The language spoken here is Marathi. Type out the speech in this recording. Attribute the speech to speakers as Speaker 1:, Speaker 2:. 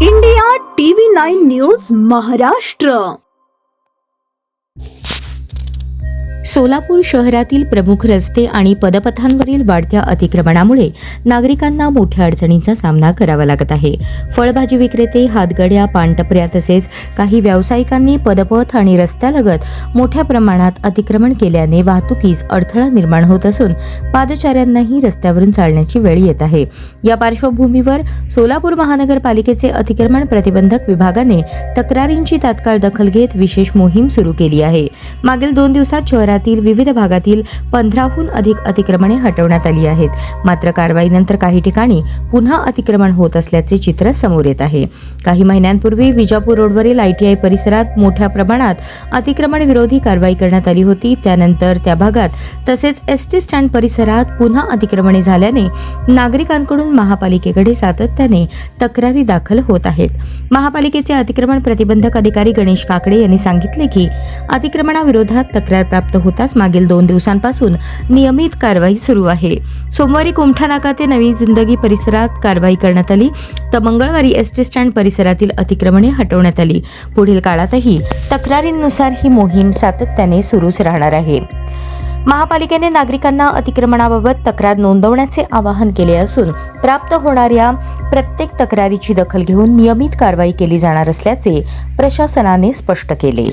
Speaker 1: India TV 9 news Maharashtra.
Speaker 2: Solapur शहरातील प्रमुख रस्ते आणि पदपथांवरील वाढत्या अतिक्रमणामुळे नागरिकांना मोठ्या अडचणींचा सामना करावा लागत आहे. फळभाजी विक्रेते, हातगाड्या, पानटपऱ्या तसेच काही व्यावसायिकांनी पदपथ आणि रस्त्यालगत मोठ्या प्रमाणात अतिक्रमण केल्याने वाहतुकीस अडथळा निर्माण होत असून पादचाऱ्यांनाही रस्त्यावरून चालण्याची वेळ येत आहे. या पार्श्वभूमीवर सोलापूर महानगरपालिकेचे अतिक्रमण प्रतिबंधक विभागाने तक्रारींची तात्काळ दखल घेत विशेष मोहीम सुरू केली आहे. मागील 2 दिवसात शहरातील विविध भागातील 15हून अधिक अतिक्रमणे हटवण्यात आली आहेत. मात्र कारवाईनंतर काही ठिकाणी पुन्हा अतिक्रमण होत असल्याचे चित्र समोर येत आहे. काही महिन्यांपूर्वी विजापूर रोडवरील ITI परिसरात मोठ्या प्रमाणात अतिक्रमण विरोधी कारवाई करण्यात आली होती. त्यानंतर त्या भागात तसेच ST स्टँड परिसरात पुन्हा अतिक्रमणे झाल्याने नागरिकांकडून महापालिकेकडे सातत्याने तक्रारी दाखल होत आहेत. महापालिकेचे अतिक्रमण प्रतिबंधक अधिकारी गणेश काकडे यांनी सांगितले की अतिक्रमणाविरोधात तक्रार प्राप्त होताच मागील 2 दिवसांपासून नियमित कारवाई सुरू आहे. सोमवारी कुमठा नाका ते नवी जिंदगी परिसरात कारवाई करण्यात आली तर मंगळवारी ST स्टँड परिसरातील अतिक्रमणे हटवण्यात आली. पुढील काळातही तक्रारींनुसार ही मोहीम सातत्याने सुरूच राहणार आहे. महापालिकेने नागरिकांना अतिक्रमणाबाबत तक्रार नोंदवण्याचे आवाहन केले असून प्राप्त होणाऱ्या प्रत्येक तक्रारीची दखल घेऊन नियमित कारवाई केली जाणार असल्याचे प्रशासनाने स्पष्ट केले.